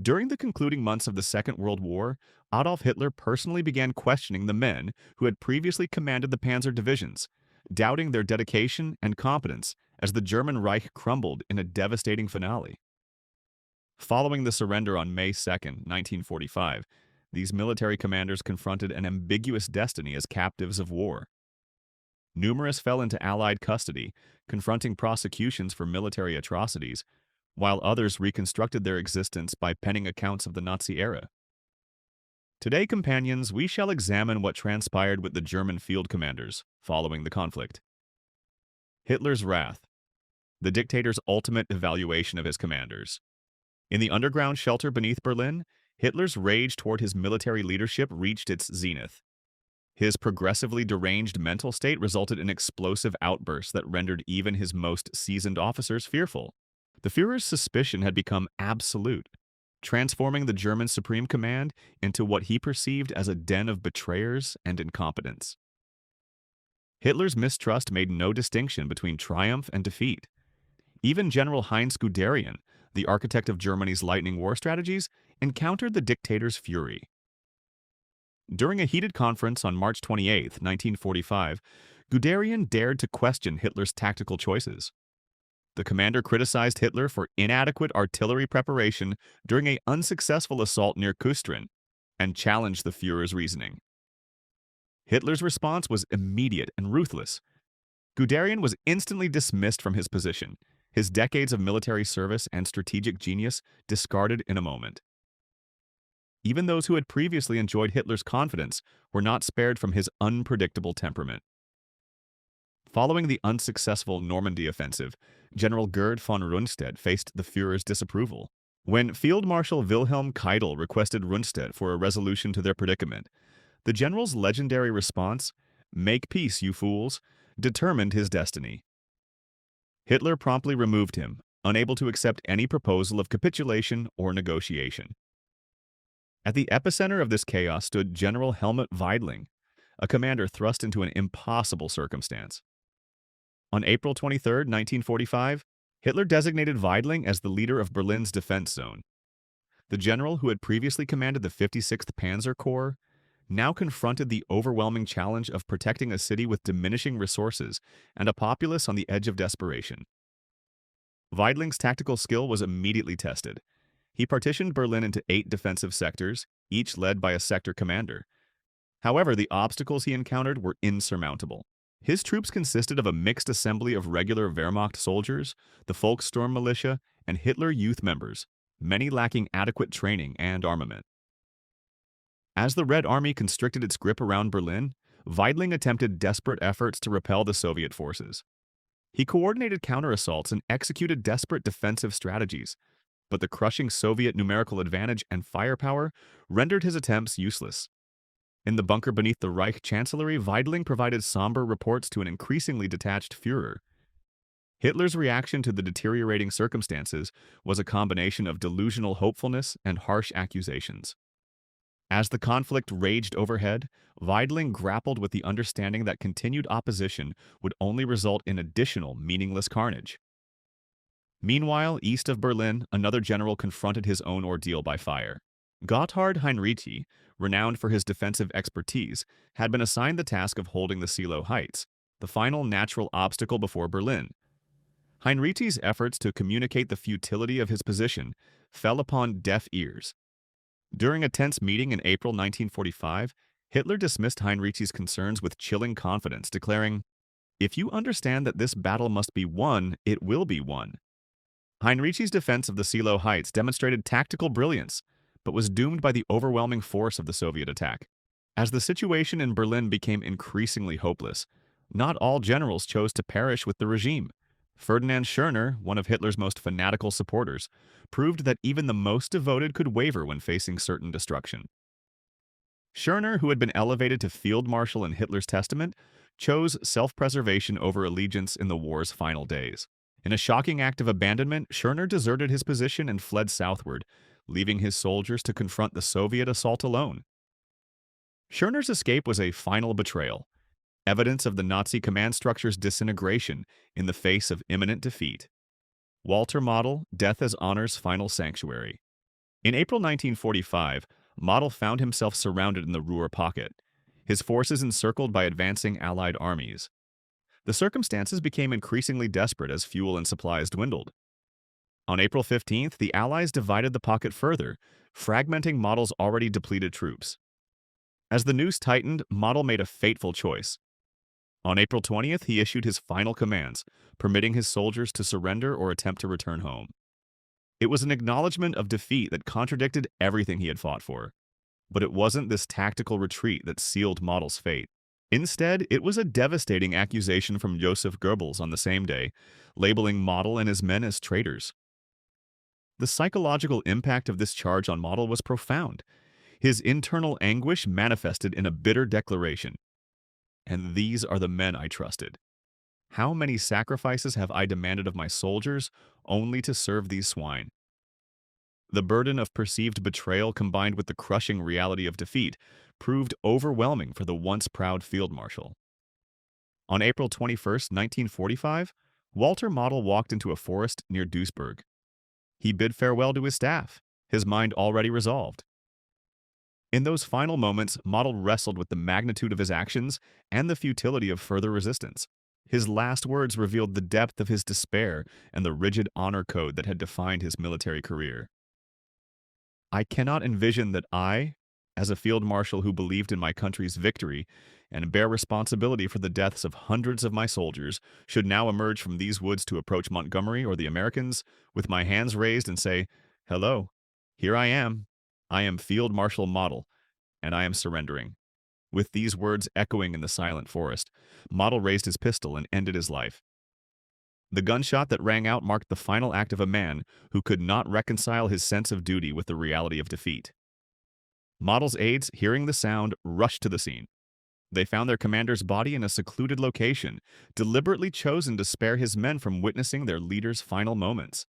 During the concluding months of the Second World War, Adolf Hitler personally began questioning the men who had previously commanded the panzer divisions, doubting their dedication and competence as the German Reich crumbled in a devastating finale. Following the surrender on May 2, 1945, these military commanders confronted an ambiguous destiny as captives of war. Numerous fell into Allied custody, confronting prosecutions for military atrocities, while others reconstructed their existence by penning accounts of the Nazi era. Today, companions, we shall examine what transpired with the German field commanders following the conflict. Hitler's wrath, the dictator's ultimate evaluation of his commanders. In the underground shelter beneath Berlin, Hitler's rage toward his military leadership reached its zenith. His progressively deranged mental state resulted in explosive outbursts that rendered even his most seasoned officers fearful. The Führer's suspicion had become absolute, transforming the German Supreme Command into what he perceived as a den of betrayers and incompetence. Hitler's mistrust made no distinction between triumph and defeat. Even General Heinz Guderian, the architect of Germany's lightning war strategies, encountered the dictator's fury. During a heated conference on March 28, 1945, Guderian dared to question Hitler's tactical choices. The commander criticized Hitler for inadequate artillery preparation during an unsuccessful assault near Kustrin and challenged the Führer's reasoning. Hitler's response was immediate and ruthless. Guderian was instantly dismissed from his position, his decades of military service and strategic genius discarded in a moment. Even those who had previously enjoyed Hitler's confidence were not spared from his unpredictable temperament. Following the unsuccessful Normandy offensive, General Gerd von Rundstedt faced the Führer's disapproval. When Field Marshal Wilhelm Keitel requested Rundstedt for a resolution to their predicament, the general's legendary response, "Make peace, you fools," determined his destiny. Hitler promptly removed him, unable to accept any proposal of capitulation or negotiation. At the epicenter of this chaos stood General Helmut Weidling, a commander thrust into an impossible circumstance. On April 23, 1945, Hitler designated Weidling as the leader of Berlin's defense zone. The general, who had previously commanded the 56th Panzer Corps, now confronted the overwhelming challenge of protecting a city with diminishing resources and a populace on the edge of desperation. Weidling's tactical skill was immediately tested. He partitioned Berlin into 8 defensive sectors, each led by a sector commander. However, the obstacles he encountered were insurmountable. His troops consisted of a mixed assembly of regular Wehrmacht soldiers, the Volkssturm militia, and Hitler Youth members, many lacking adequate training and armament. As the Red Army constricted its grip around Berlin, Weidling attempted desperate efforts to repel the Soviet forces. He coordinated counter-assaults and executed desperate defensive strategies, but the crushing Soviet numerical advantage and firepower rendered his attempts useless. In the bunker beneath the Reich Chancellery, Weidling provided somber reports to an increasingly detached Führer. Hitler's reaction to the deteriorating circumstances was a combination of delusional hopefulness and harsh accusations. As the conflict raged overhead, Weidling grappled with the understanding that continued opposition would only result in additional meaningless carnage. Meanwhile, east of Berlin, another general confronted his own ordeal by fire. Gotthard Heinrici, renowned for his defensive expertise, had been assigned the task of holding the Seelow Heights, the final natural obstacle before Berlin. Heinrici's efforts to communicate the futility of his position fell upon deaf ears. During a tense meeting in April 1945, Hitler dismissed Heinrici's concerns with chilling confidence, declaring, "If you understand that this battle must be won, it will be won." Heinrici's defense of the Seelow Heights demonstrated tactical brilliance, but was doomed by the overwhelming force of the Soviet attack. As the situation in Berlin became increasingly hopeless, not all generals chose to perish with the regime. Ferdinand Schörner, one of Hitler's most fanatical supporters, proved that even the most devoted could waver when facing certain destruction. Schörner, who had been elevated to field marshal in Hitler's testament, chose self-preservation over allegiance in the war's final days. In a shocking act of abandonment, Schörner deserted his position and fled southward, leaving his soldiers to confront the Soviet assault alone. Schörner's escape was a final betrayal, evidence of the Nazi command structure's disintegration in the face of imminent defeat. Walter Model, Death as Honor's Final Sanctuary. In April 1945, Model found himself surrounded in the Ruhr pocket, his forces encircled by advancing Allied armies. The circumstances became increasingly desperate as fuel and supplies dwindled. On April 15th, the Allies divided the pocket further, fragmenting Model's already depleted troops. As the noose tightened, Model made a fateful choice. On April 20th, he issued his final commands, permitting his soldiers to surrender or attempt to return home. It was an acknowledgement of defeat that contradicted everything he had fought for. But it wasn't this tactical retreat that sealed Model's fate. Instead, it was a devastating accusation from Joseph Goebbels on the same day, labeling Model and his men as traitors. The psychological impact of this charge on Model was profound. His internal anguish manifested in a bitter declaration. And these are the men I trusted. How many sacrifices have I demanded of my soldiers only to serve these swine? The burden of perceived betrayal combined with the crushing reality of defeat proved overwhelming for the once proud field marshal. On April 21st, 1945, Walter Model walked into a forest near Duisburg. He bid farewell to his staff, his mind already resolved. In those final moments, Model wrestled with the magnitude of his actions and the futility of further resistance. His last words revealed the depth of his despair and the rigid honor code that had defined his military career. I cannot envision that I, as a field marshal who believed in my country's victory and bear responsibility for the deaths of hundreds of my soldiers, should now emerge from these woods to approach Montgomery or the Americans with my hands raised and say, "Hello, here I am. I am Field Marshal Model, and I am surrendering." With these words echoing in the silent forest, Model raised his pistol and ended his life. The gunshot that rang out marked the final act of a man who could not reconcile his sense of duty with the reality of defeat. Model's aides, hearing the sound, rushed to the scene. They found their commander's body in a secluded location, deliberately chosen to spare his men from witnessing their leader's final moments.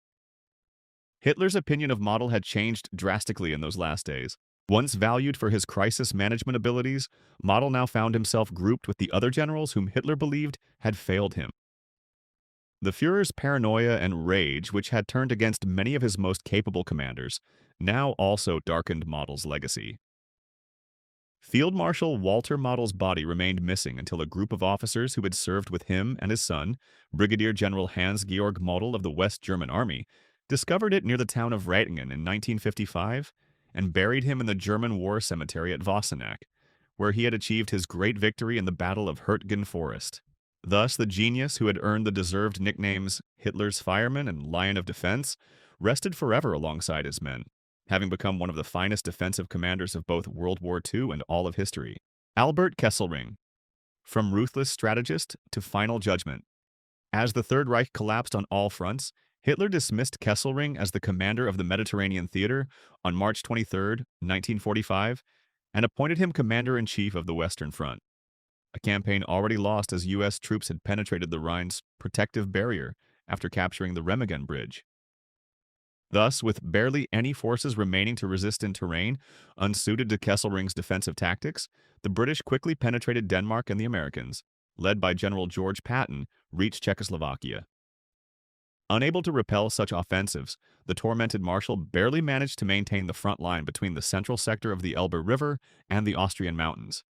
Hitler's opinion of Model had changed drastically in those last days. Once valued for his crisis management abilities, Model now found himself grouped with the other generals whom Hitler believed had failed him. The Führer's paranoia and rage, which had turned against many of his most capable commanders, now also darkened Model's legacy. Field Marshal Walter Model's body remained missing until a group of officers who had served with him and his son, Brigadier General Hans-Georg Model of the West German Army, discovered it near the town of Ratingen in 1955 and buried him in the German War Cemetery at Wassenach, where he had achieved his great victory in the Battle of Hürtgen Forest. Thus, the genius who had earned the deserved nicknames Hitler's Fireman and Lion of Defense rested forever alongside his men, having become one of the finest defensive commanders of both World War II and all of history. Albert Kesselring. From ruthless strategist to final judgment. As the Third Reich collapsed on all fronts, Hitler dismissed Kesselring as the commander of the Mediterranean Theater on March 23, 1945, and appointed him commander-in-chief of the Western Front, a campaign already lost as U.S. troops had penetrated the Rhine's protective barrier after capturing the Remagen Bridge. Thus, with barely any forces remaining to resist in terrain unsuited to Kesselring's defensive tactics, the British quickly penetrated Denmark, and the Americans, led by General George Patton, reached Czechoslovakia. Unable to repel such offensives, the tormented marshal barely managed to maintain the front line between the central sector of the Elbe River and the Austrian mountains.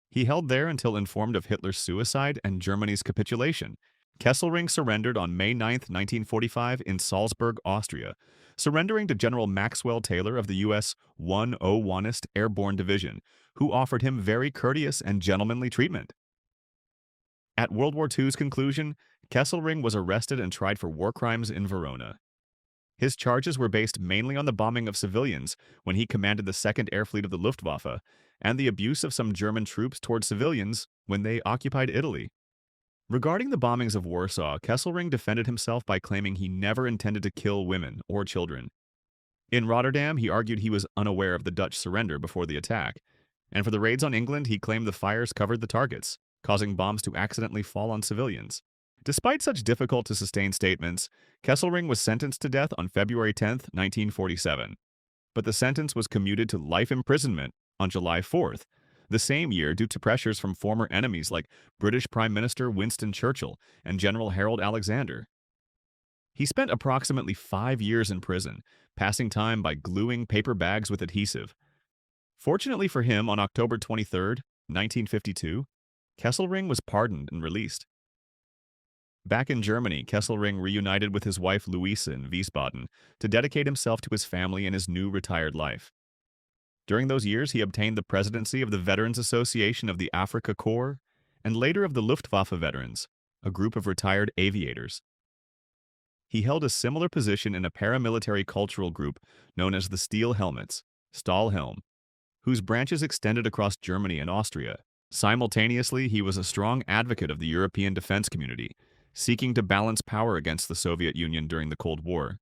He held there until informed of Hitler's suicide and Germany's capitulation. Kesselring surrendered on May 9, 1945 in Salzburg, Austria, surrendering to General Maxwell Taylor of the U.S. 101st Airborne Division, who offered him very courteous and gentlemanly treatment. At World War II's conclusion, Kesselring was arrested and tried for war crimes in Verona. His charges were based mainly on the bombing of civilians when he commanded the 2nd Air Fleet of the Luftwaffe, and the abuse of some German troops toward civilians when they occupied Italy. Regarding the bombings of Warsaw, Kesselring defended himself by claiming he never intended to kill women or children. In Rotterdam, he argued he was unaware of the Dutch surrender before the attack, and for the raids on England, he claimed the fires covered the targets, causing bombs to accidentally fall on civilians. Despite such difficult-to-sustain statements, Kesselring was sentenced to death on February 10, 1947. But the sentence was commuted to life imprisonment on July 4th, the same year due to pressures from former enemies like British Prime Minister Winston Churchill and General Harold Alexander. He spent approximately 5 years in prison, passing time by gluing paper bags with adhesive. Fortunately for him, on October 23, 1952, Kesselring was pardoned and released. Back in Germany, Kesselring reunited with his wife Louise in Wiesbaden to dedicate himself to his family and his new retired life. During those years, he obtained the presidency of the Veterans Association of the Afrika Korps and later of the Luftwaffe Veterans, a group of retired aviators. He held a similar position in a paramilitary cultural group known as the Steel Helmets, Stahlhelm, whose branches extended across Germany and Austria. Simultaneously, he was a strong advocate of the European defense community, seeking to balance power against the Soviet Union during the Cold War.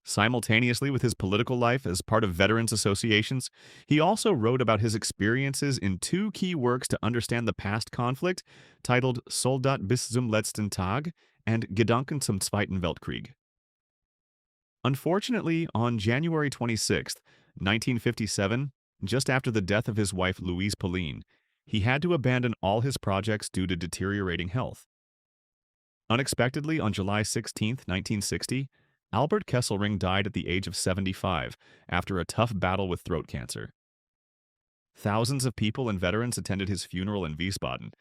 Simultaneously with his political life as part of veterans associations, he also wrote about his experiences in two key works to understand the past conflict, titled Soldat bis zum letzten Tag and Gedanken zum Zweiten Weltkrieg. Unfortunately, on January 26, 1957, just after the death of his wife Louise Pauline, he had to abandon all his projects due to deteriorating health. Unexpectedly, on July 16, 1960, Albert Kesselring died at the age of 75 after a tough battle with throat cancer. Thousands of people and veterans attended his funeral in Wiesbaden,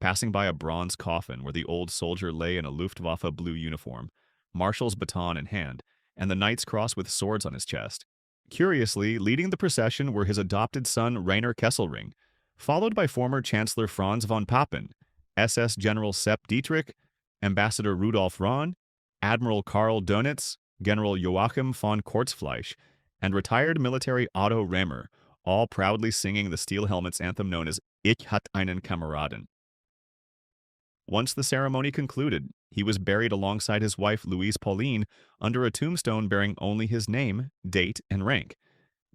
passing by a bronze coffin where the old soldier lay in a Luftwaffe blue uniform, marshal's baton in hand, and the Knight's Cross with swords on his chest. Curiously, leading the procession were his adopted son Rainer Kesselring, followed by former Chancellor Franz von Papen, SS General Sepp Dietrich, Ambassador Rudolf Rahn, Admiral Karl Dönitz, General Joachim von Kortzfleisch, and retired military Otto Remer, all proudly singing the Steel Helmets anthem known as Ich hat einen Kameraden. Once the ceremony concluded, he was buried alongside his wife Louise Pauline under a tombstone bearing only his name, date, and rank,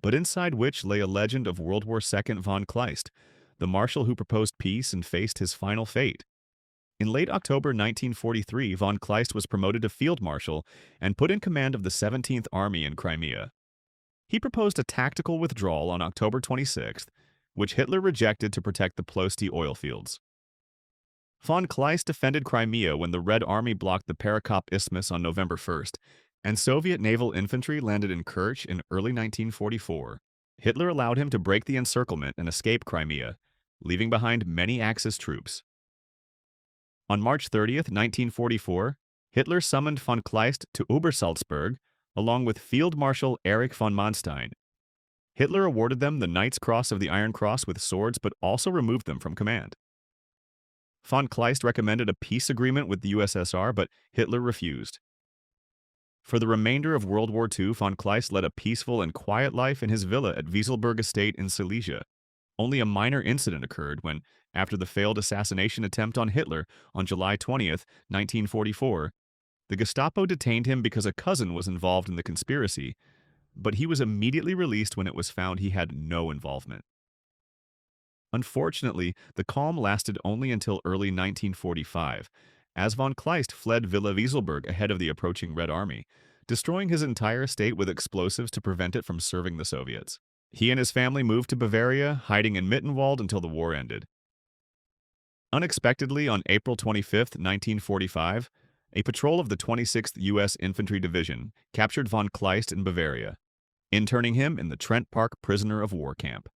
but inside which lay a legend of World War II von Kleist, the marshal who proposed peace and faced his final fate. In late October 1943, von Kleist was promoted to field marshal and put in command of the 17th Army in Crimea. He proposed a tactical withdrawal on October 26th, which Hitler rejected to protect the Ploesti oil fields. Von Kleist defended Crimea when the Red Army blocked the Perekop Isthmus on November 1st, and Soviet naval infantry landed in Kerch in early 1944. Hitler allowed him to break the encirclement and escape Crimea, leaving behind many Axis troops. On March 30, 1944, Hitler summoned von Kleist to Obersalzberg along with Field Marshal Erich von Manstein. Hitler awarded them the Knight's Cross of the Iron Cross with swords but also removed them from command. Von Kleist recommended a peace agreement with the USSR, but Hitler refused. For the remainder of World War II, von Kleist led a peaceful and quiet life in his villa at Wieselberg Estate in Silesia. Only a minor incident occurred when, after the failed assassination attempt on Hitler on July 20, 1944, the Gestapo detained him because a cousin was involved in the conspiracy, but he was immediately released when it was found he had no involvement. Unfortunately, the calm lasted only until early 1945, as von Kleist fled Villa Wieselberg ahead of the approaching Red Army, destroying his entire estate with explosives to prevent it from serving the Soviets. He and his family moved to Bavaria, hiding in Mittenwald until the war ended. Unexpectedly, on April 25, 1945, a patrol of the 26th U.S. Infantry Division captured von Kleist in Bavaria, interning him in the Trent Park prisoner of war camp.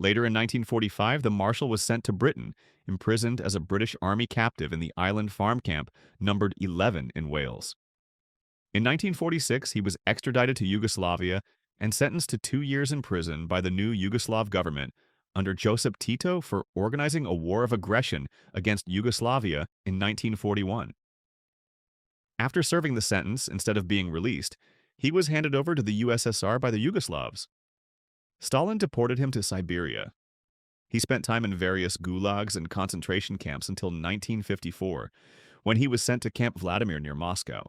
Later in 1945, the Marshal was sent to Britain, imprisoned as a British Army captive in the island farm camp numbered 11 in Wales. In 1946, he was extradited to Yugoslavia and sentenced to 2 years in prison by the new Yugoslav government under Josip Tito for organizing a war of aggression against Yugoslavia in 1941. After serving the sentence, instead of being released, he was handed over to the USSR by the Yugoslavs. Stalin deported him to Siberia. He spent time in various gulags and concentration camps until 1954, when he was sent to Camp Vladimir near Moscow,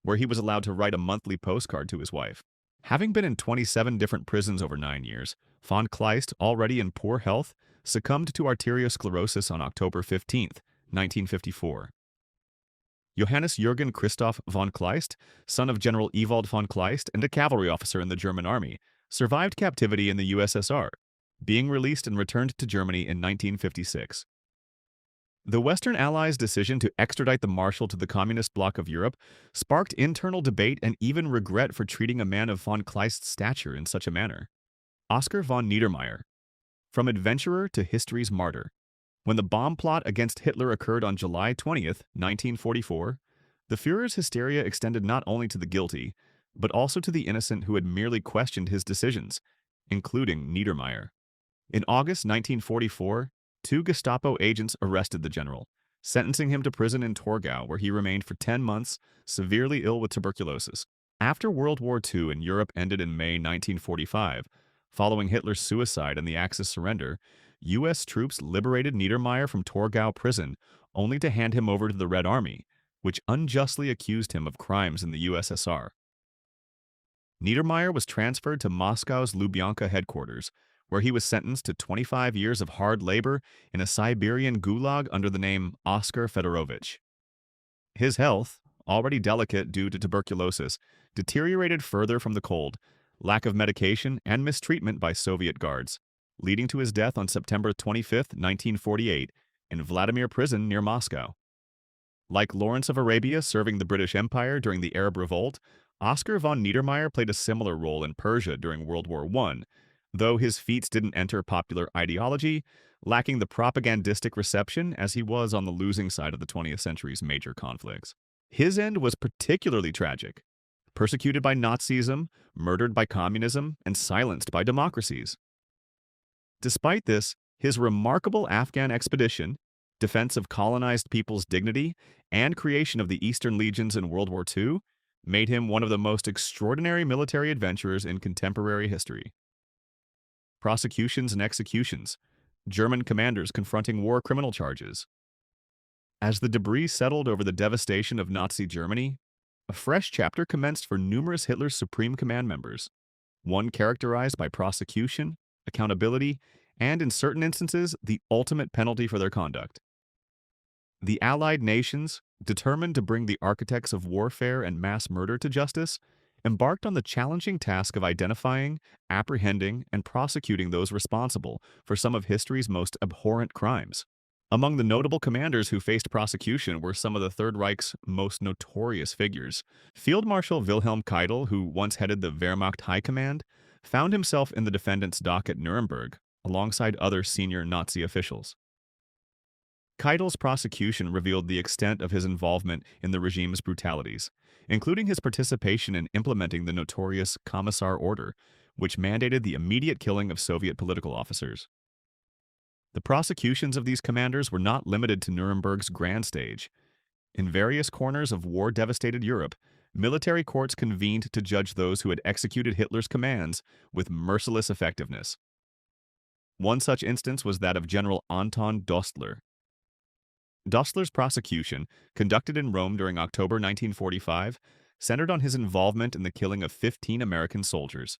where he was allowed to write a monthly postcard to his wife. Having been in 27 different prisons over 9 years, von Kleist, already in poor health, succumbed to arteriosclerosis on October 15, 1954. Johannes Jürgen Christoph von Kleist, son of General Ewald von Kleist and a cavalry officer in the German army, survived captivity in the USSR, being released and returned to Germany in 1956. The Western Allies' decision to extradite the Marshal to the communist bloc of Europe sparked internal debate and even regret for treating a man of von Kleist's stature in such a manner. Oskar von Niedermeyer, from adventurer to history's martyr. When the bomb plot against Hitler occurred on July 20th, 1944, the Führer's hysteria extended not only to the guilty, but also to the innocent who had merely questioned his decisions, including Niedermeyer. In August 1944, two Gestapo agents arrested the general, sentencing him to prison in Torgau, where he remained for 10 months, severely ill with tuberculosis. After World War II in Europe ended in May 1945, following Hitler's suicide and the Axis surrender, U.S. troops liberated Niedermeyer from Torgau prison, only to hand him over to the Red Army, which unjustly accused him of crimes in the USSR. Niedermeyer was transferred to Moscow's Lubyanka headquarters, where he was sentenced to 25 years of hard labor in a Siberian gulag under the name Oskar Fedorovich. His health, already delicate due to tuberculosis, deteriorated further from the cold, lack of medication, and mistreatment by Soviet guards, leading to his death on September 25, 1948, in Vladimir Prison near Moscow. Like Lawrence of Arabia serving the British Empire during the Arab Revolt, Oskar von Niedermeyer played a similar role in Persia during World War I, though his feats didn't enter popular ideology, lacking the propagandistic reception as he was on the losing side of the 20th century's major conflicts. His end was particularly tragic. Persecuted by Nazism, murdered by communism, and silenced by democracies. Despite this, his remarkable Afghan expedition, defense of colonized people's dignity, and creation of the Eastern Legions in World War II made him one of the most extraordinary military adventurers in contemporary history. Prosecutions and executions, German commanders confronting war criminal charges. As the debris settled over the devastation of Nazi Germany, a fresh chapter commenced for numerous Hitler's Supreme Command members, one characterized by prosecution, accountability, and in certain instances, the ultimate penalty for their conduct. The Allied nations, determined to bring the architects of warfare and mass murder to justice, embarked on the challenging task of identifying, apprehending, and prosecuting those responsible for some of history's most abhorrent crimes. Among the notable commanders who faced prosecution were some of the Third Reich's most notorious figures. Field Marshal Wilhelm Keitel, who once headed the Wehrmacht High Command, found himself in the defendant's dock at Nuremberg, alongside other senior Nazi officials. Keitel's prosecution revealed the extent of his involvement in the regime's brutalities, including his participation in implementing the notorious Commissar Order, which mandated the immediate killing of Soviet political officers. The prosecutions of these commanders were not limited to Nuremberg's grand stage. In various corners of war-devastated Europe, military courts convened to judge those who had executed Hitler's commands with merciless effectiveness. One such instance was that of General Anton Dostler. Dostler's prosecution, conducted in Rome during October 1945, centered on his involvement in the killing of 15 American soldiers.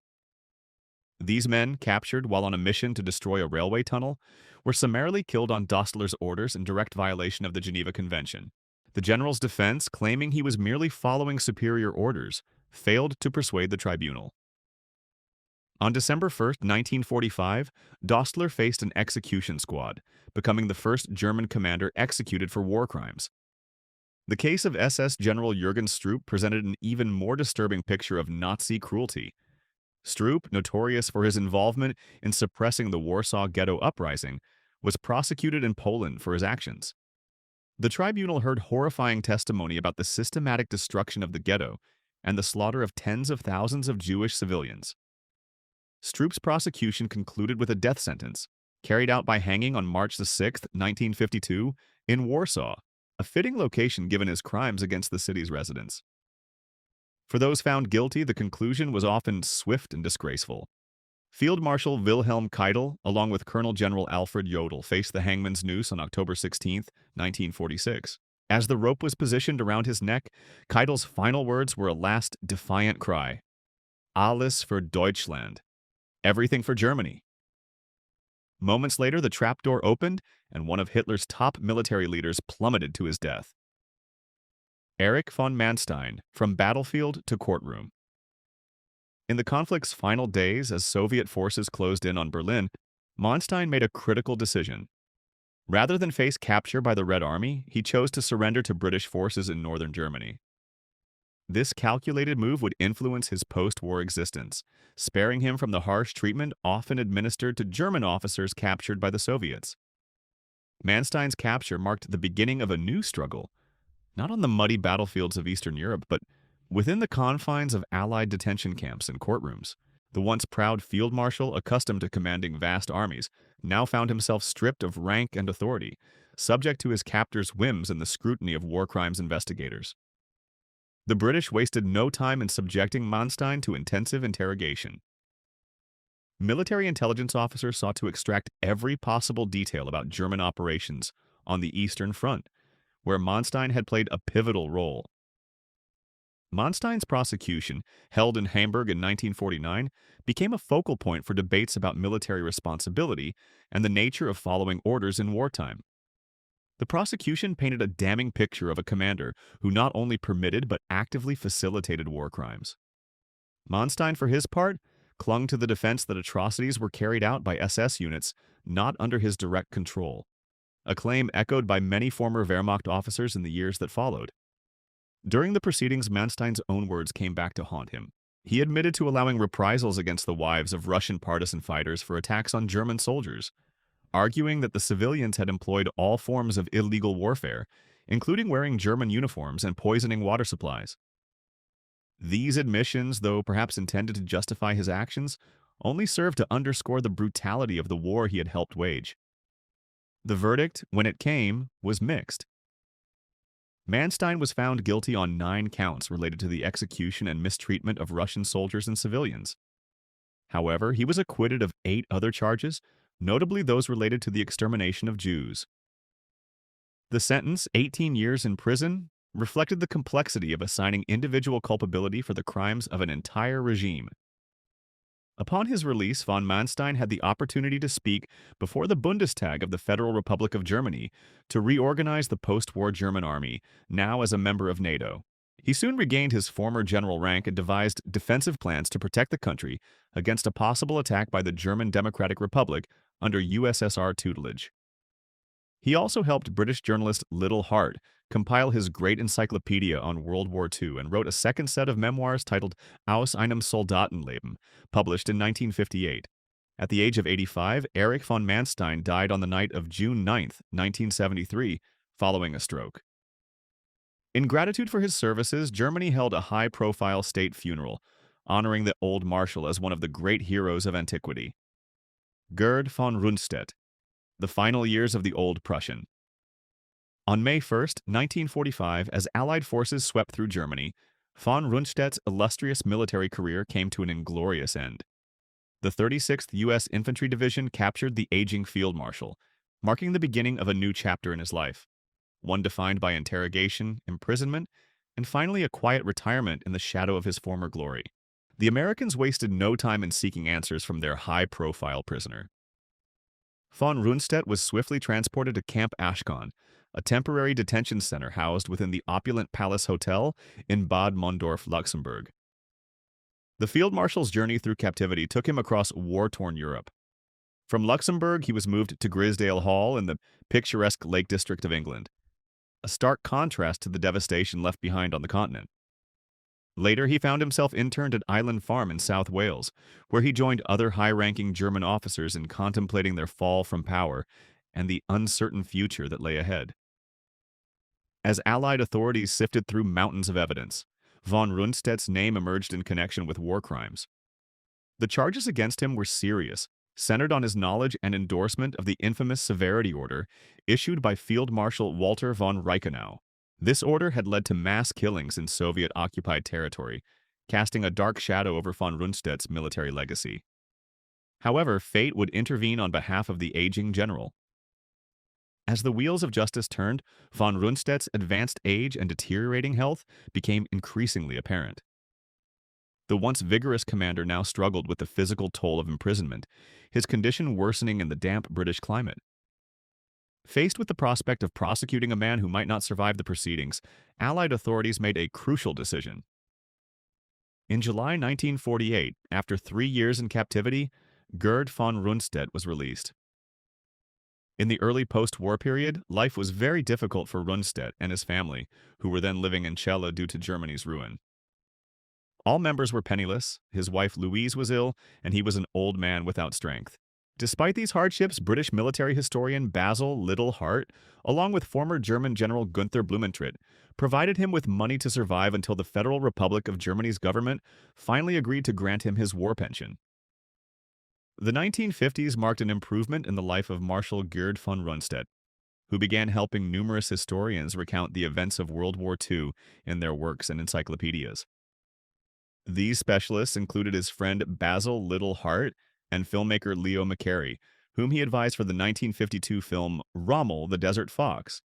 These men, captured while on a mission to destroy a railway tunnel, were summarily killed on Dostler's orders in direct violation of the Geneva Convention. The general's defense, claiming he was merely following superior orders, failed to persuade the tribunal. On December 1st, 1945, Dostler faced an execution squad, becoming the first German commander executed for war crimes. The case of SS General Jürgen Stroop presented an even more disturbing picture of Nazi cruelty. Stroop, notorious for his involvement in suppressing the Warsaw Ghetto Uprising, was prosecuted in Poland for his actions. The tribunal heard horrifying testimony about the systematic destruction of the ghetto and the slaughter of tens of thousands of Jewish civilians. Stroop's prosecution concluded with a death sentence, carried out by hanging on March 6, 1952, in Warsaw, a fitting location given his crimes against the city's residents. For those found guilty, the conclusion was often swift and disgraceful. Field Marshal Wilhelm Keitel, along with Colonel General Alfred Jodl, faced the hangman's noose on October 16, 1946. As the rope was positioned around his neck, Keitel's final words were a last defiant cry. Alles für Deutschland. Everything for Germany. Moments later, the trapdoor opened, and one of Hitler's top military leaders plummeted to his death. Erich von Manstein, From Battlefield to Courtroom. In the conflict's final days, as Soviet forces closed in on Berlin, Manstein made a critical decision. Rather than face capture by the Red Army, he chose to surrender to British forces in northern Germany. This calculated move would influence his post-war existence, sparing him from the harsh treatment often administered to German officers captured by the Soviets. Manstein's capture marked the beginning of a new struggle, not on the muddy battlefields of Eastern Europe, but within the confines of Allied detention camps and courtrooms. The once proud field marshal, accustomed to commanding vast armies, now found himself stripped of rank and authority, subject to his captor's whims and the scrutiny of war crimes investigators. The British wasted no time in subjecting Manstein to intensive interrogation. Military intelligence officers sought to extract every possible detail about German operations on the Eastern Front, where Manstein had played a pivotal role. Manstein's prosecution, held in Hamburg in 1949, became a focal point for debates about military responsibility and the nature of following orders in wartime. The prosecution painted a damning picture of a commander who not only permitted but actively facilitated war crimes. Manstein, for his part, clung to the defense that atrocities were carried out by SS units not under his direct control, a claim echoed by many former Wehrmacht officers in the years that followed. During the proceedings, Manstein's own words came back to haunt him. He admitted to allowing reprisals against the wives of Russian partisan fighters for attacks on German soldiers, arguing that the civilians had employed all forms of illegal warfare, including wearing German uniforms and poisoning water supplies. These admissions, though perhaps intended to justify his actions, only served to underscore the brutality of the war he had helped wage. The verdict, when it came, was mixed. Manstein was found guilty on 9 counts related to the execution and mistreatment of Russian soldiers and civilians. However, he was acquitted of 8 other charges, notably those related to the extermination of Jews. The sentence, 18 years in prison, reflected the complexity of assigning individual culpability for the crimes of an entire regime. Upon his release, von Manstein had the opportunity to speak before the Bundestag of the Federal Republic of Germany to reorganize the post-war German army, now as a member of NATO. He soon regained his former general rank and devised defensive plans to protect the country against a possible attack by the German Democratic Republic under USSR tutelage. He also helped British journalist Liddell Hart compile his great encyclopedia on World War II and wrote a second set of memoirs titled Aus einem Soldatenleben, published in 1958. At the age of 85, Erich von Manstein died on the night of June 9, 1973, following a stroke. In gratitude for his services, Germany held a high-profile state funeral, honoring the old marshal as one of the great heroes of antiquity. Gerd von Rundstedt, the final years of the Old Prussian. On May 1, 1945, as Allied forces swept through Germany, von Rundstedt's illustrious military career came to an inglorious end. The 36th U.S. Infantry Division captured the aging field marshal, marking the beginning of a new chapter in his life, one defined by interrogation, imprisonment, and finally a quiet retirement in the shadow of his former glory. The Americans wasted no time in seeking answers from their high-profile prisoner. Von Rundstedt was swiftly transported to Camp Ashkan, a temporary detention center housed within the opulent Palace Hotel in Bad Mondorf, Luxembourg. The field marshal's journey through captivity took him across war-torn Europe. From Luxembourg, he was moved to Grisdale Hall in the picturesque Lake District of England, a stark contrast to the devastation left behind on the continent. Later, he found himself interned at Island Farm in South Wales, where he joined other high-ranking German officers in contemplating their fall from power and the uncertain future that lay ahead. As Allied authorities sifted through mountains of evidence, von Rundstedt's name emerged in connection with war crimes. The charges against him were serious, centered on his knowledge and endorsement of the infamous Severity Order issued by Field Marshal Walter von Reichenau. This order had led to mass killings in Soviet-occupied territory, casting a dark shadow over von Rundstedt's military legacy. However, fate would intervene on behalf of the aging general. As the wheels of justice turned, von Rundstedt's advanced age and deteriorating health became increasingly apparent. The once vigorous commander now struggled with the physical toll of imprisonment, his condition worsening in the damp British climate. Faced with the prospect of prosecuting a man who might not survive the proceedings, Allied authorities made a crucial decision. In July 1948, after 3 years in captivity, Gerd von Rundstedt was released. In the early post-war period, life was very difficult for Rundstedt and his family, who were then living in Celle due to Germany's ruin. All members were penniless, his wife Louise was ill, and he was an old man without strength. Despite these hardships, British military historian Basil Liddell Hart, along with former German General Gunther Blumentritt, provided him with money to survive until the Federal Republic of Germany's government finally agreed to grant him his war pension. The 1950s marked an improvement in the life of Marshal Gerd von Rundstedt, who began helping numerous historians recount the events of World War II in their works and encyclopedias. These specialists included his friend Basil Liddell Hart and filmmaker Leo McCarey, whom he advised for the 1952 film Rommel the Desert Fox.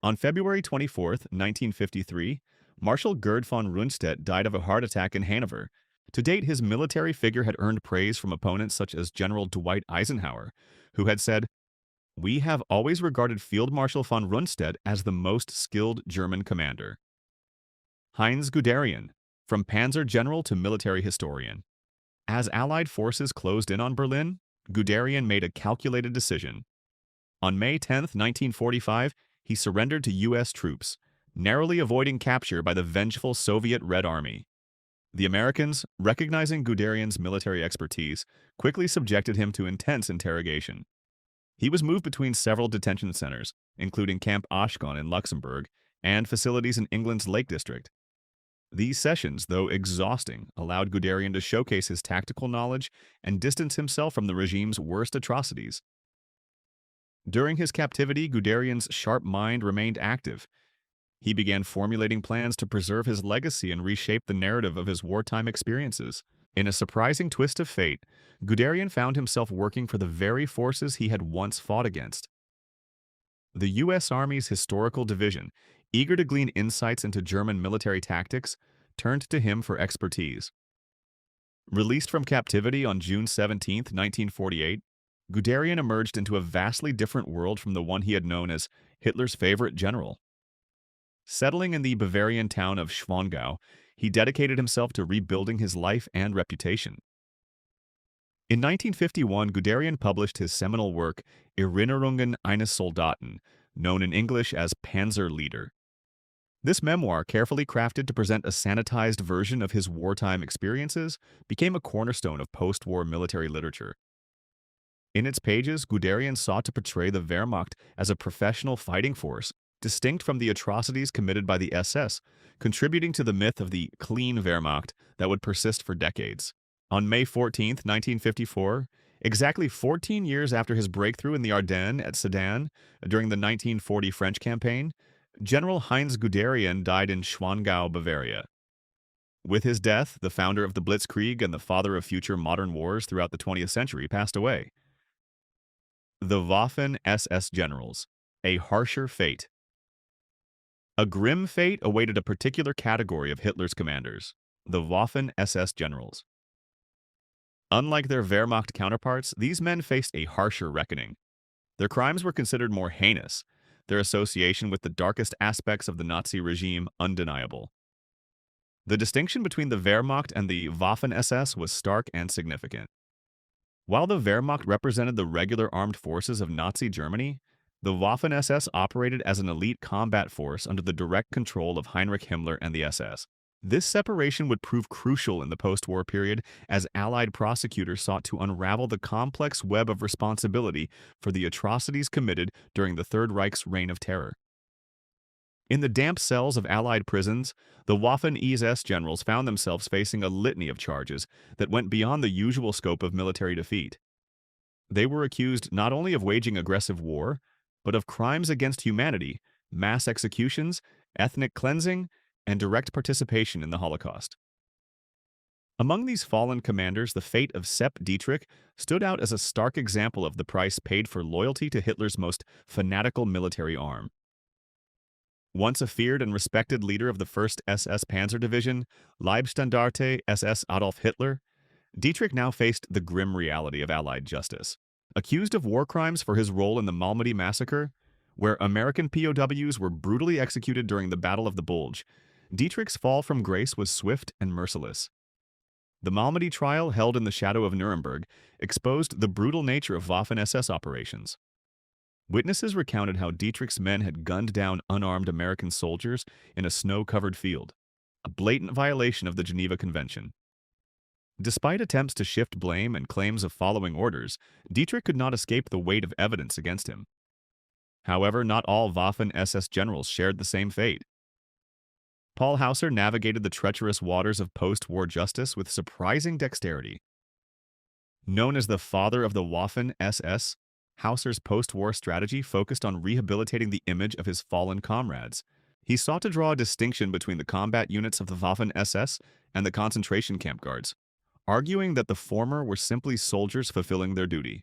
On February 24, 1953, Marshal Gerd von Rundstedt died of a heart attack in Hanover. To date, his military figure had earned praise from opponents such as General Dwight Eisenhower, who had said, "We have always regarded Field Marshal von Rundstedt as the most skilled German commander." Heinz Guderian, from Panzer General to military historian. As Allied forces closed in on Berlin, Guderian made a calculated decision. On May 10, 1945, he surrendered to U.S. troops, narrowly avoiding capture by the vengeful Soviet Red Army. The Americans, recognizing Guderian's military expertise, quickly subjected him to intense interrogation. He was moved between several detention centers, including Camp Ashkelon in Luxembourg and facilities in England's Lake District. These sessions, though exhausting, allowed Guderian to showcase his tactical knowledge and distance himself from the regime's worst atrocities. During his captivity, Guderian's sharp mind remained active. He began formulating plans to preserve his legacy and reshape the narrative of his wartime experiences. In a surprising twist of fate, Guderian found himself working for the very forces he had once fought against. The U.S. Army's Historical Division, eager to glean insights into German military tactics, turned to him for expertise. Released from captivity on June 17, 1948, Guderian emerged into a vastly different world from the one he had known as Hitler's favorite general. Settling in the Bavarian town of Schwangau, he dedicated himself to rebuilding his life and reputation. In 1951, Guderian published his seminal work Erinnerungen eines Soldaten, known in English as Panzer Leader. This memoir, carefully crafted to present a sanitized version of his wartime experiences, became a cornerstone of post-war military literature. In its pages, Guderian sought to portray the Wehrmacht as a professional fighting force, distinct from the atrocities committed by the SS, contributing to the myth of the clean Wehrmacht that would persist for decades. On May 14, 1954, exactly 14 years after his breakthrough in the Ardennes at Sedan during the 1940 French campaign, General Heinz Guderian died in Schwangau, Bavaria. With his death, the founder of the Blitzkrieg and the father of future modern wars throughout the 20th century passed away. The Waffen-SS Generals, a harsher fate. A grim fate awaited a particular category of Hitler's commanders, the Waffen-SS Generals. Unlike their Wehrmacht counterparts, these men faced a harsher reckoning. Their crimes were considered more heinous, their association with the darkest aspects of the Nazi regime undeniable. The distinction between the Wehrmacht and the Waffen-SS was stark and significant. While the Wehrmacht represented the regular armed forces of Nazi Germany, the Waffen-SS operated as an elite combat force under the direct control of Heinrich Himmler and the SS. This separation would prove crucial in the post-war period as Allied prosecutors sought to unravel the complex web of responsibility for the atrocities committed during the Third Reich's reign of terror. In the damp cells of Allied prisons, the Waffen-SS generals found themselves facing a litany of charges that went beyond the usual scope of military defeat. They were accused not only of waging aggressive war, but of crimes against humanity, mass executions, ethnic cleansing, and direct participation in the Holocaust. Among these fallen commanders, the fate of Sepp Dietrich stood out as a stark example of the price paid for loyalty to Hitler's most fanatical military arm. Once a feared and respected leader of the 1st SS Panzer Division, Leibstandarte SS Adolf Hitler, Dietrich now faced the grim reality of Allied justice. Accused of war crimes for his role in the Malmedy massacre, where American POWs were brutally executed during the Battle of the Bulge, Dietrich's fall from grace was swift and merciless. The Malmedy trial, held in the shadow of Nuremberg, exposed the brutal nature of Waffen-SS operations. Witnesses recounted how Dietrich's men had gunned down unarmed American soldiers in a snow-covered field, a blatant violation of the Geneva Convention. Despite attempts to shift blame and claims of following orders, Dietrich could not escape the weight of evidence against him. However, not all Waffen-SS generals shared the same fate. Paul Hauser navigated the treacherous waters of post-war justice with surprising dexterity. Known as the father of the Waffen-SS, Hauser's post-war strategy focused on rehabilitating the image of his fallen comrades. He sought to draw a distinction between the combat units of the Waffen-SS and the concentration camp guards, arguing that the former were simply soldiers fulfilling their duty.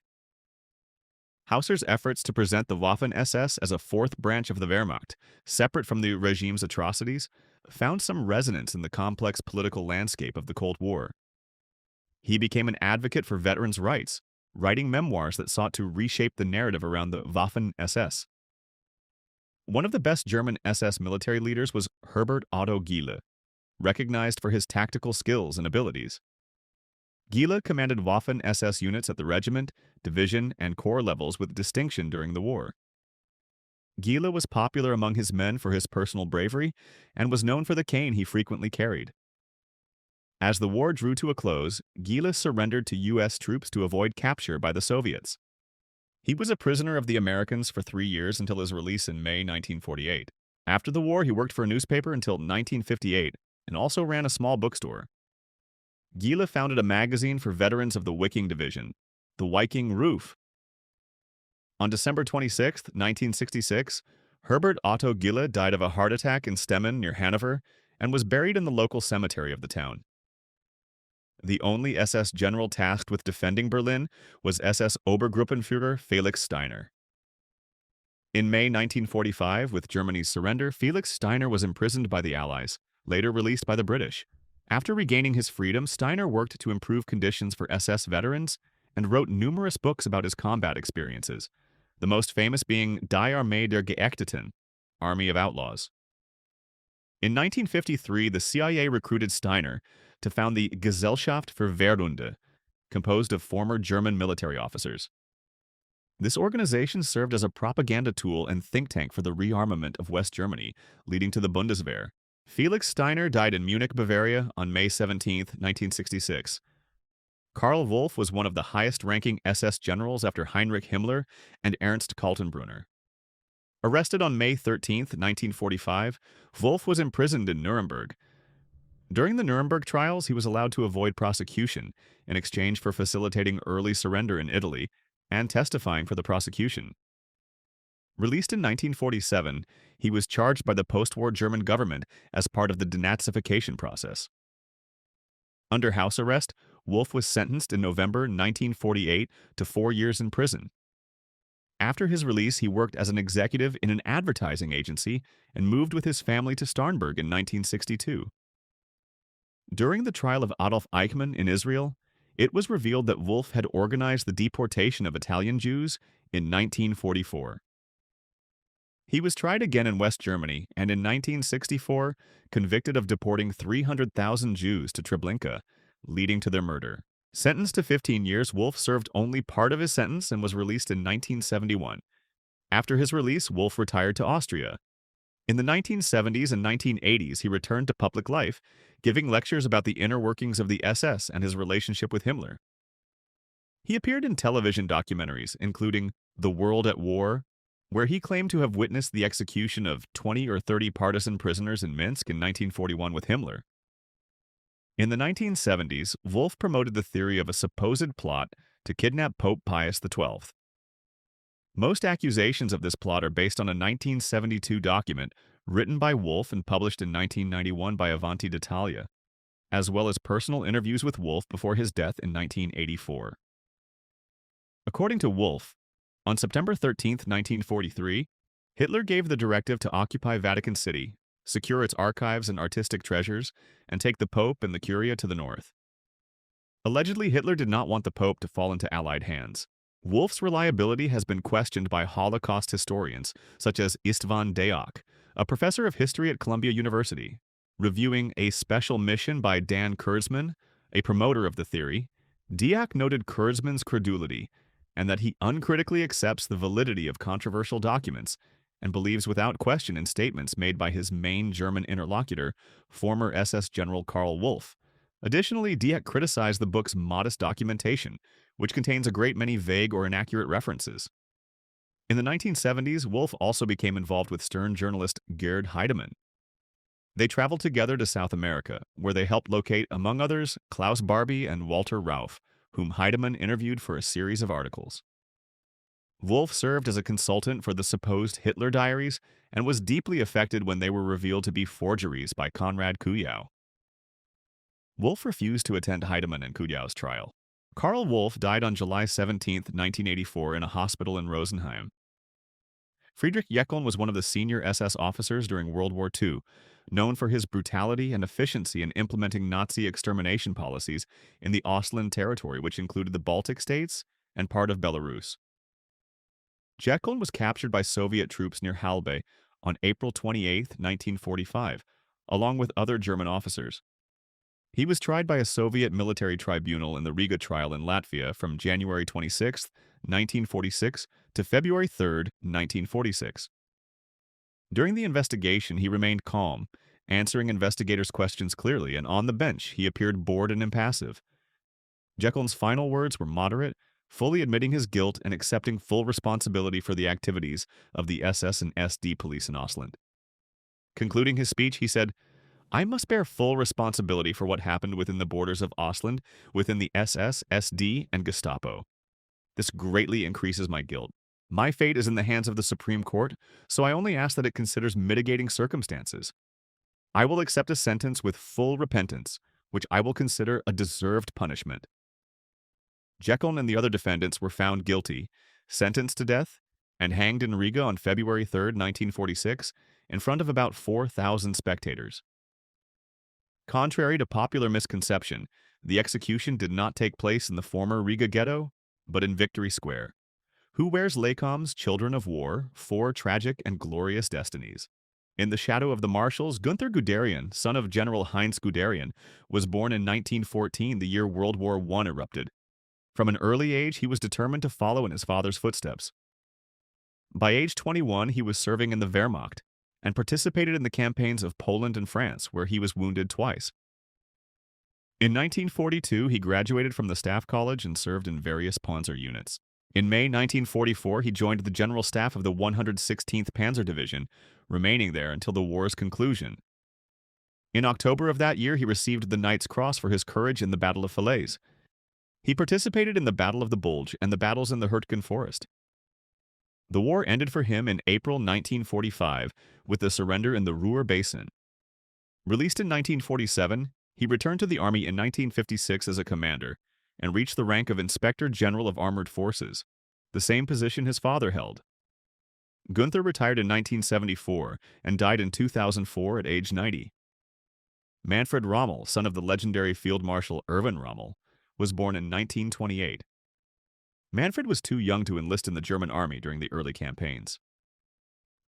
Hauser's efforts to present the Waffen-SS as a fourth branch of the Wehrmacht, separate from the regime's atrocities, found some resonance in the complex political landscape of the Cold War. He became an advocate for veterans' rights, writing memoirs that sought to reshape the narrative around the Waffen-SS. One of the best German SS military leaders was Herbert Otto Giele, recognized for his tactical skills and abilities. Giele commanded Waffen-SS units at the regiment, division, and corps levels with distinction during the war. Giele was popular among his men for his personal bravery and was known for the cane he frequently carried. As the war drew to a close, Giele surrendered to U.S. troops to avoid capture by the Soviets. He was a prisoner of the Americans for 3 years until his release in May 1948. After the war, he worked for a newspaper until 1958 and also ran a small bookstore. Giele founded a magazine for veterans of the Viking Division, the Viking Roof. On December 26, 1966, Herbert Otto Giele died of a heart attack in Stemmen near Hanover and was buried in the local cemetery of the town. The only SS general tasked with defending Berlin was SS Obergruppenführer Felix Steiner. In May 1945, with Germany's surrender, Felix Steiner was imprisoned by the Allies, later released by the British. After regaining his freedom, Steiner worked to improve conditions for SS veterans and wrote numerous books about his combat experiences, the most famous being Die Armee der Geächteten, Army of Outlaws. In 1953, the CIA recruited Steiner to found the Gesellschaft für Wehrkunde, composed of former German military officers. This organization served as a propaganda tool and think tank for the rearmament of West Germany, leading to the Bundeswehr. Felix Steiner died in Munich, Bavaria, on May 17, 1966. Karl Wolff was one of the highest-ranking SS generals after Heinrich Himmler and Ernst Kaltenbrunner. Arrested on May 13, 1945, Wolff was imprisoned in Nuremberg. During the Nuremberg trials, he was allowed to avoid prosecution in exchange for facilitating early surrender in Italy and testifying for the prosecution. Released in 1947, he was charged by the post-war German government as part of the denazification process. Under house arrest, Wolff was sentenced in November 1948 to 4 years in prison. After his release, he worked as an executive in an advertising agency and moved with his family to Starnberg in 1962. During the trial of Adolf Eichmann in Israel, it was revealed that Wolff had organized the deportation of Italian Jews in 1944. He was tried again in West Germany and in 1964 convicted of deporting 300,000 Jews to Treblinka, leading to their murder. Sentenced to 15 years, Wolff served only part of his sentence and was released in 1971. After his release, Wolff retired to Austria. In the 1970s and 1980s, he returned to public life, giving lectures about the inner workings of the SS and his relationship with Himmler. He appeared in television documentaries, including The World at War, where he claimed to have witnessed the execution of 20 or 30 partisan prisoners in Minsk in 1941 with Himmler. In the 1970s, Wolff promoted the theory of a supposed plot to kidnap Pope Pius XII. Most accusations of this plot are based on a 1972 document written by Wolff and published in 1991 by Avanti d'Italia, as well as personal interviews with Wolff before his death in 1984. According to Wolff, on September 13, 1943, Hitler gave the directive to occupy Vatican City, secure its archives and artistic treasures, and take the Pope and the Curia to the north. Allegedly, Hitler did not want the Pope to fall into Allied hands. Wolff's reliability has been questioned by Holocaust historians, such as Istvan Deák, a professor of history at Columbia University. Reviewing A Special Mission by Dan Kurzman, a promoter of the theory, Deák noted Kurzman's credulity, and that he uncritically accepts the validity of controversial documents and believes without question in statements made by his main German interlocutor, former SS General Karl Wolff. Additionally, Dieck criticized the book's modest documentation, which contains a great many vague or inaccurate references. In the 1970s, Wolff also became involved with Stern journalist Gerd Heidemann. They traveled together to South America, where they helped locate, among others, Klaus Barbie and Walter Rauff, whom Heidemann interviewed for a series of articles. Wolff served as a consultant for the supposed Hitler diaries and was deeply affected when they were revealed to be forgeries by Konrad Kujau. Wolff refused to attend Heidemann and Kujau's trial. Karl Wolff died on July 17, 1984, in a hospital in Rosenheim. Friedrich Jeckeln was one of the senior SS officers during World War II, known for his brutality and efficiency in implementing Nazi extermination policies in the Ostland territory, which included the Baltic states and part of Belarus. Jeckeln was captured by Soviet troops near Halbe on April 28, 1945, along with other German officers. He was tried by a Soviet military tribunal in the Riga trial in Latvia from January 26, 1946 to February 3, 1946. During the investigation, he remained calm, answering investigators' questions clearly, and on the bench, he appeared bored and impassive. Jeckeln's final words were moderate, fully admitting his guilt and accepting full responsibility for the activities of the SS and SD police in Ostland. Concluding his speech, he said, "I must bear full responsibility for what happened within the borders of Ostland, within the SS, SD, and Gestapo. This greatly increases my guilt. My fate is in the hands of the Supreme Court, so I only ask that it considers mitigating circumstances. I will accept a sentence with full repentance, which I will consider a deserved punishment." Jeckeln and the other defendants were found guilty, sentenced to death, and hanged in Riga on February 3, 1946, in front of about 4,000 spectators. Contrary to popular misconception, the execution did not take place in the former Riga ghetto, but in Victory Square. Who wears Lacombe's Children of War, Four Tragic and Glorious Destinies? In the shadow of the marshals, Gunther Guderian, son of General Heinz Guderian, was born in 1914, the year World War I erupted. From an early age, he was determined to follow in his father's footsteps. By age 21, he was serving in the Wehrmacht and participated in the campaigns of Poland and France, where he was wounded twice. In 1942, he graduated from the Staff College and served in various Panzer units. In May 1944, he joined the general staff of the 116th Panzer Division, remaining there until the war's conclusion. In October of that year, he received the Knight's Cross for his courage in the Battle of Falaise. He participated in the Battle of the Bulge and the battles in the Hurtgen Forest. The war ended for him in April 1945 with the surrender in the Ruhr Basin. Released in 1947, he returned to the Army in 1956 as a commander and reached the rank of Inspector General of Armored Forces, the same position his father held. Gunther retired in 1974 and died in 2004 at age 90. Manfred Rommel, son of the legendary Field Marshal Erwin Rommel, was born in 1928. Manfred was too young to enlist in the German army during the early campaigns.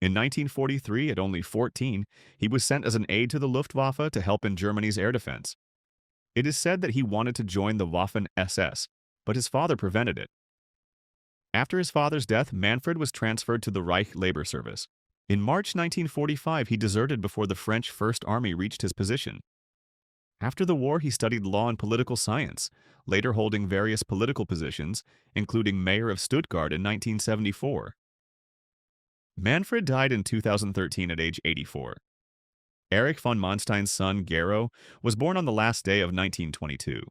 In 1943, at only 14, he was sent as an aide to the Luftwaffe to help in Germany's air defense. It is said that he wanted to join the Waffen-SS, but his father prevented it. After his father's death, Manfred was transferred to the Reich Labor Service. In March 1945, he deserted before the French First Army reached his position. After the war, he studied law and political science, later holding various political positions, including mayor of Stuttgart in 1974. Manfred died in 2013 at age 84. Erich von Manstein's son, Gero, was born on the last day of 1922.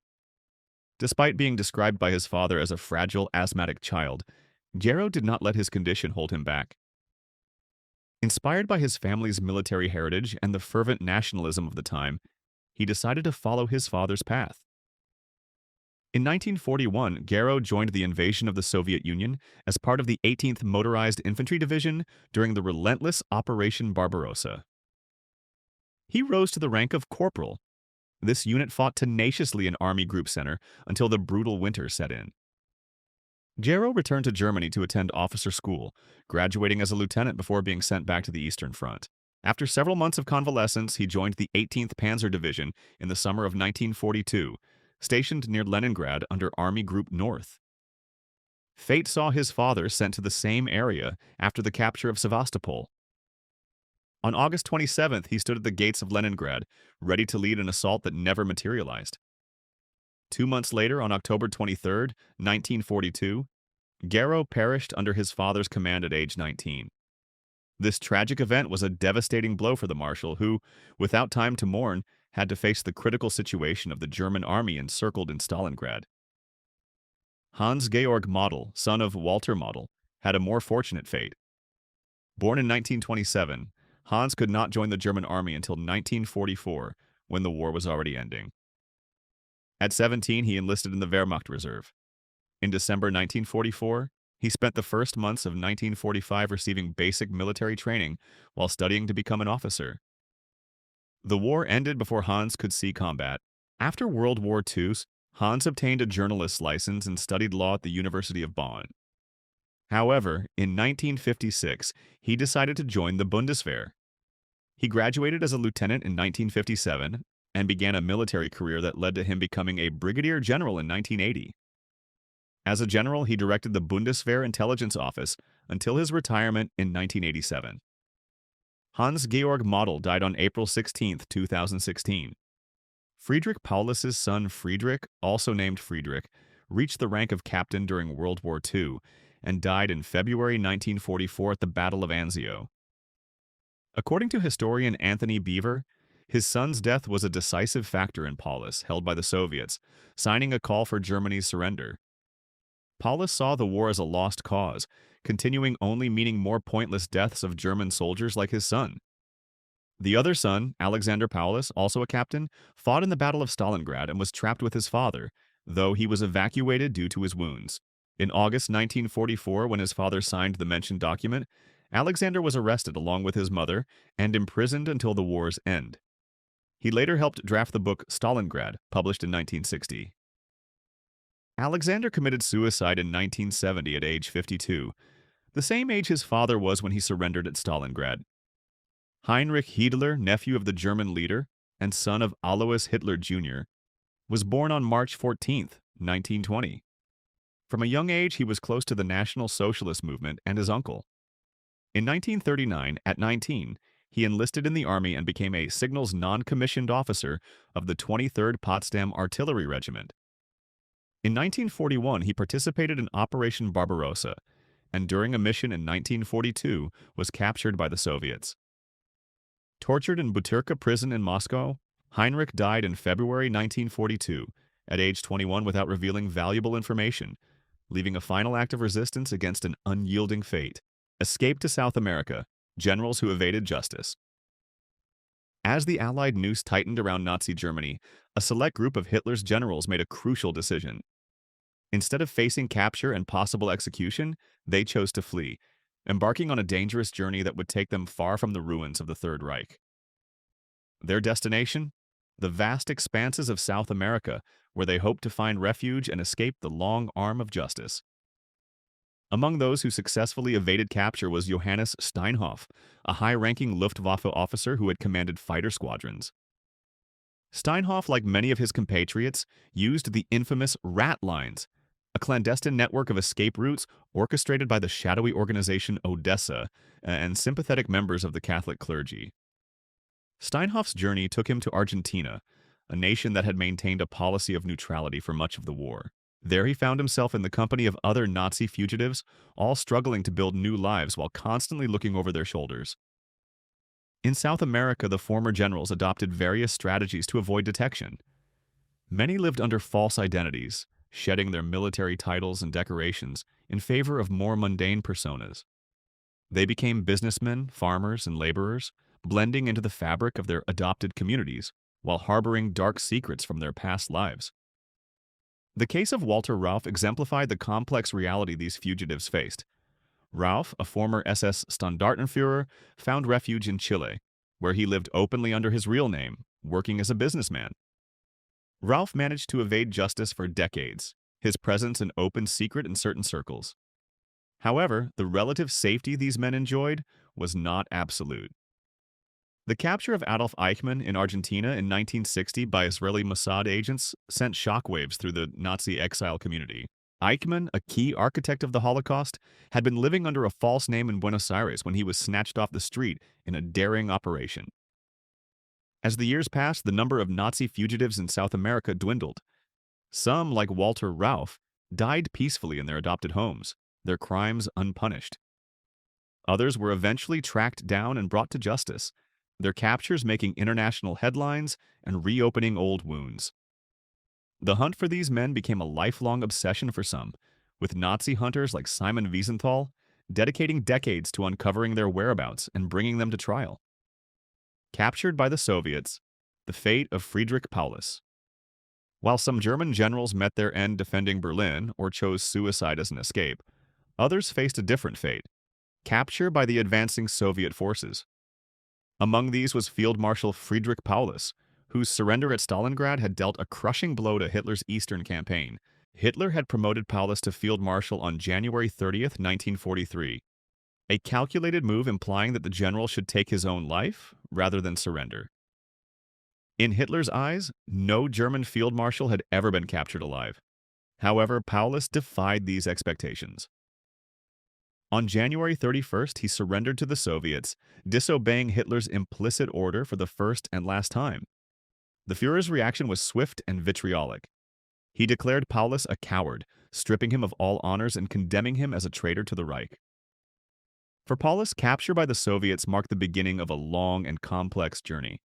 Despite being described by his father as a fragile, asthmatic child, Gero did not let his condition hold him back. Inspired by his family's military heritage and the fervent nationalism of the time, he decided to follow his father's path. In 1941, Gero joined the invasion of the Soviet Union as part of the 18th Motorized Infantry Division during the relentless Operation Barbarossa. He rose to the rank of corporal. This unit fought tenaciously in Army Group Center until the brutal winter set in. Gero returned to Germany to attend officer school, graduating as a lieutenant before being sent back to the Eastern Front. After several months of convalescence, he joined the 18th Panzer Division in the summer of 1942, stationed near Leningrad under Army Group North. Fate saw his father sent to the same area after the capture of Sevastopol. On August 27th, he stood at the gates of Leningrad, ready to lead an assault that never materialized. 2 months later, on October 23rd, 1942, Gero perished under his father's command at age 19. This tragic event was a devastating blow for the marshal who, without time to mourn, had to face the critical situation of the German army encircled in Stalingrad. Hans Georg Model, son of Walter Model, had a more fortunate fate. Born in 1927, Hans could not join the German army until 1944, when the war was already ending. At 17, he enlisted in the Wehrmacht Reserve. In December 1944, he spent the first months of 1945 receiving basic military training while studying to become an officer. The war ended before Hans could see combat. After World War II, Hans obtained a journalist's license and studied law at the University of Bonn. However, in 1956, he decided to join the Bundeswehr. He graduated as a lieutenant in 1957 and began a military career that led to him becoming a brigadier general in 1980. As a general, he directed the Bundeswehr Intelligence Office until his retirement in 1987. Hans Georg Model died on April 16, 2016. Friedrich Paulus's son Friedrich, also named Friedrich, reached the rank of captain during World War II and died in February 1944 at the Battle of Anzio. According to historian Anthony Beaver, his son's death was a decisive factor in Paulus, held by the Soviets, signing a call for Germany's surrender. Paulus saw the war as a lost cause, continuing only meaning more pointless deaths of German soldiers like his son. The other son, Alexander Paulus, also a captain, fought in the Battle of Stalingrad and was trapped with his father, though he was evacuated due to his wounds. In August 1944, when his father signed the mentioned document, Alexander was arrested along with his mother and imprisoned until the war's end. He later helped draft the book Stalingrad, published in 1960. Alexander committed suicide in 1970 at age 52, the same age his father was when he surrendered at Stalingrad. Heinrich Hiedler, nephew of the German leader and son of Alois Hitler Jr., was born on March 14, 1920. From a young age, he was close to the National Socialist movement and his uncle. In 1939, at 19, he enlisted in the army and became a signals non-commissioned officer of the 23rd Potsdam Artillery Regiment. In 1941, he participated in Operation Barbarossa, and during a mission in 1942 was captured by the Soviets. Tortured in Butyrka prison in Moscow, Heinrich died in February 1942, at age 21 without revealing valuable information, leaving a final act of resistance against an unyielding fate. Escape to South America, generals who evaded justice. As the Allied noose tightened around Nazi Germany, a select group of Hitler's generals made a crucial decision. Instead of facing capture and possible execution, they chose to flee, embarking on a dangerous journey that would take them far from the ruins of the Third Reich. Their destination? The vast expanses of South America, where they hoped to find refuge and escape the long arm of justice. Among those who successfully evaded capture was Johannes Steinhoff, a high-ranking Luftwaffe officer who had commanded fighter squadrons. Steinhoff, like many of his compatriots, used the infamous rat lines, a clandestine network of escape routes orchestrated by the shadowy organization Odessa and sympathetic members of the Catholic clergy. Steinhoff's journey took him to Argentina, a nation that had maintained a policy of neutrality for much of the war. There he found himself in the company of other Nazi fugitives, all struggling to build new lives while constantly looking over their shoulders. In South America, the former generals adopted various strategies to avoid detection. Many lived under false identities, shedding their military titles and decorations in favor of more mundane personas. They became businessmen, farmers, and laborers, blending into the fabric of their adopted communities while harboring dark secrets from their past lives. The case of Walter Rauff exemplified the complex reality these fugitives faced. Rauff, a former SS Standartenführer, found refuge in Chile, where he lived openly under his real name, working as a businessman. Rauff managed to evade justice for decades, his presence an open secret in certain circles. However, the relative safety these men enjoyed was not absolute. The capture of Adolf Eichmann in Argentina in 1960 by Israeli Mossad agents sent shockwaves through the Nazi exile community. Eichmann, a key architect of the Holocaust, had been living under a false name in Buenos Aires when he was snatched off the street in a daring operation. As the years passed, the number of Nazi fugitives in South America dwindled. Some, like Walter Rauff, died peacefully in their adopted homes, their crimes unpunished. Others were eventually tracked down and brought to justice, their captures making international headlines and reopening old wounds. The hunt for these men became a lifelong obsession for some, with Nazi hunters like Simon Wiesenthal dedicating decades to uncovering their whereabouts and bringing them to trial. Captured by the Soviets, the fate of Friedrich Paulus. While some German generals met their end defending Berlin or chose suicide as an escape, others faced a different fate: capture by the advancing Soviet forces. Among these was Field Marshal Friedrich Paulus, whose surrender at Stalingrad had dealt a crushing blow to Hitler's eastern campaign. Hitler had promoted Paulus to Field Marshal on January 30th, 1943, a calculated move implying that the general should take his own life rather than surrender. In Hitler's eyes, no German field marshal had ever been captured alive. However, Paulus defied these expectations. On January 31st, he surrendered to the Soviets, disobeying Hitler's implicit order for the first and last time. The Führer's reaction was swift and vitriolic. He declared Paulus a coward, stripping him of all honors and condemning him as a traitor to the Reich. For Paulus, capture by the Soviets marked the beginning of a long and complex journey.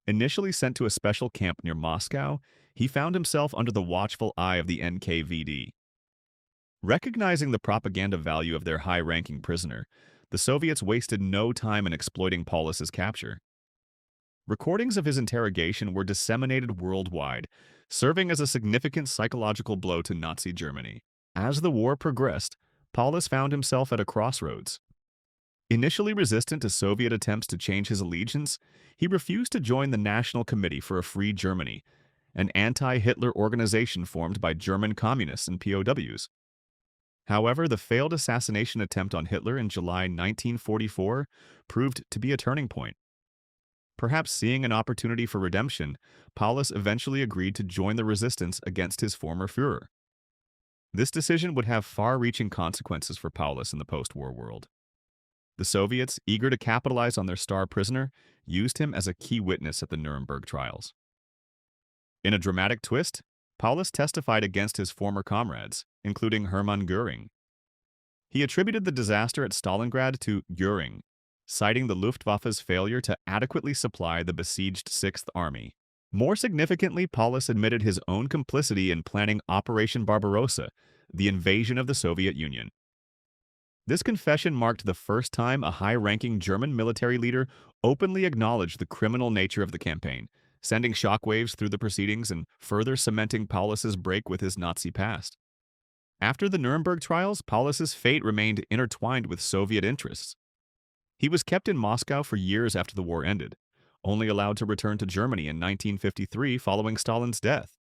Initially sent to a special camp near Moscow, he found himself under the watchful eye of the NKVD. Recognizing the propaganda value of their high-ranking prisoner, the Soviets wasted no time in exploiting Paulus's capture. Recordings of his interrogation were disseminated worldwide, serving as a significant psychological blow to Nazi Germany. As the war progressed, Paulus found himself at a crossroads. Initially resistant to Soviet attempts to change his allegiance, he refused to join the National Committee for a Free Germany, an anti-Hitler organization formed by German communists and POWs. However, the failed assassination attempt on Hitler in July 1944 proved to be a turning point. Perhaps seeing an opportunity for redemption, Paulus eventually agreed to join the resistance against his former Führer. This decision would have far-reaching consequences for Paulus in the post-war world. The Soviets, eager to capitalize on their star prisoner, used him as a key witness at the Nuremberg trials. In a dramatic twist, Paulus testified against his former comrades, including Hermann Göring. He attributed the disaster at Stalingrad to Göring, citing the Luftwaffe's failure to adequately supply the besieged Sixth Army. More significantly, Paulus admitted his own complicity in planning Operation Barbarossa, the invasion of the Soviet Union. This confession marked the first time a high-ranking German military leader openly acknowledged the criminal nature of the campaign, sending shockwaves through the proceedings and further cementing Paulus's break with his Nazi past. After the Nuremberg trials, Paulus's fate remained intertwined with Soviet interests. He was kept in Moscow for years after the war ended, only allowed to return to Germany in 1953 following Stalin's death.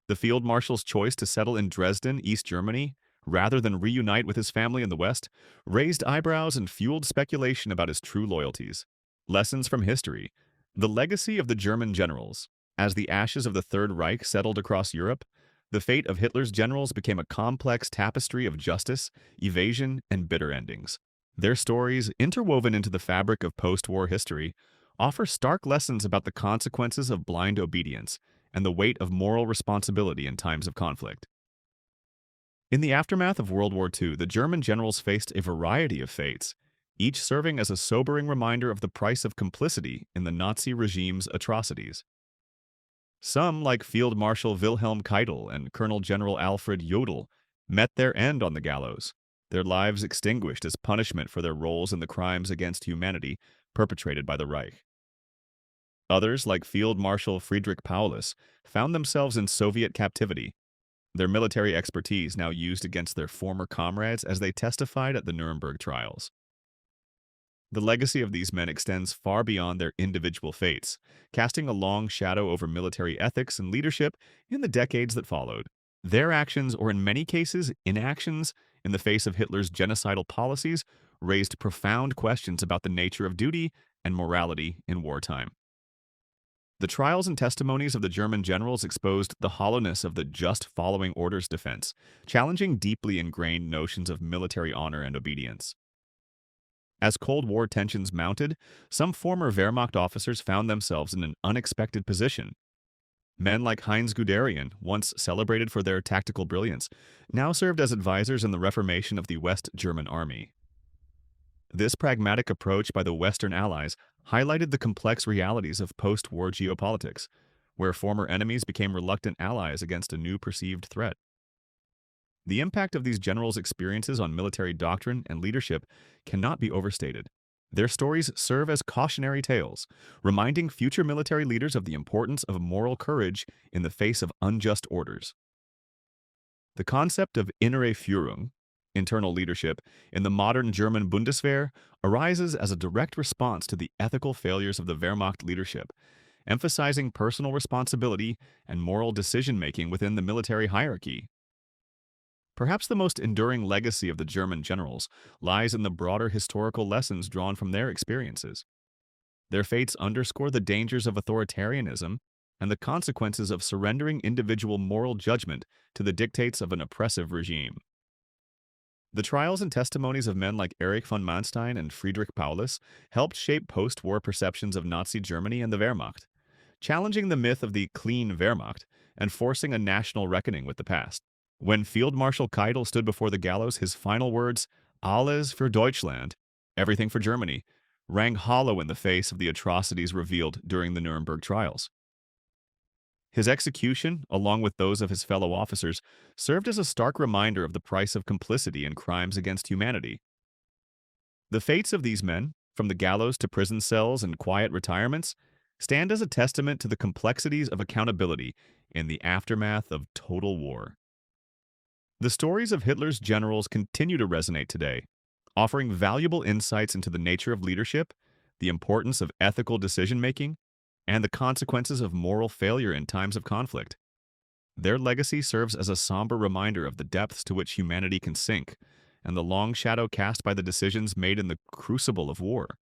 The field marshal's choice to settle in Dresden, East Germany, rather than reunite with his family in the West, raised eyebrows and fueled speculation about his true loyalties. Lessons from history. The legacy of the German generals. As the ashes of the Third Reich settled across Europe, the fate of Hitler's generals became a complex tapestry of justice, evasion, and bitter endings. Their stories, interwoven into the fabric of post-war history, offer stark lessons about the consequences of blind obedience and the weight of moral responsibility in times of conflict. In the aftermath of World War II, the German generals faced a variety of fates, each serving as a sobering reminder of the price of complicity in the Nazi regime's atrocities. Some, like Field Marshal Wilhelm Keitel and Colonel General Alfred Jodl, met their end on the gallows, their lives extinguished as punishment for their roles in the crimes against humanity perpetrated by the Reich. Others, like Field Marshal Friedrich Paulus, found themselves in Soviet captivity, their military expertise now used against their former comrades as they testified at the Nuremberg trials. The legacy of these men extends far beyond their individual fates, casting a long shadow over military ethics and leadership in the decades that followed. Their actions, or in many cases, inactions, in the face of Hitler's genocidal policies, raised profound questions about the nature of duty and morality in wartime. The trials and testimonies of the German generals exposed the hollowness of the just following orders defense, challenging deeply ingrained notions of military honor and obedience. As Cold War tensions mounted, some former Wehrmacht officers found themselves in an unexpected position. Men like Heinz Guderian, once celebrated for their tactical brilliance, now served as advisors in the reformation of the West German army. This pragmatic approach by the Western Allies highlighted the complex realities of post-war geopolitics, where former enemies became reluctant allies against a new perceived threat. The impact of these generals' experiences on military doctrine and leadership cannot be overstated. Their stories serve as cautionary tales, reminding future military leaders of the importance of moral courage in the face of unjust orders. The concept of innere Führung, internal leadership, in the modern German Bundeswehr arises as a direct response to the ethical failures of the Wehrmacht leadership, emphasizing personal responsibility and moral decision-making within the military hierarchy. Perhaps the most enduring legacy of the German generals lies in the broader historical lessons drawn from their experiences. Their fates underscore the dangers of authoritarianism and the consequences of surrendering individual moral judgment to the dictates of an oppressive regime. The trials and testimonies of men like Erich von Manstein and Friedrich Paulus helped shape post-war perceptions of Nazi Germany and the Wehrmacht, challenging the myth of the clean Wehrmacht and forcing a national reckoning with the past. When Field Marshal Keitel stood before the gallows, his final words, "Alles für Deutschland," everything for Germany, rang hollow in the face of the atrocities revealed during the Nuremberg trials. His execution, along with those of his fellow officers, served as a stark reminder of the price of complicity in crimes against humanity. The fates of these men, from the gallows to prison cells and quiet retirements, stand as a testament to the complexities of accountability in the aftermath of total war. The stories of Hitler's generals continue to resonate today, offering valuable insights into the nature of leadership, the importance of ethical decision-making, and the consequences of moral failure in times of conflict. Their legacy serves as a somber reminder of the depths to which humanity can sink, and the long shadow cast by the decisions made in the crucible of war.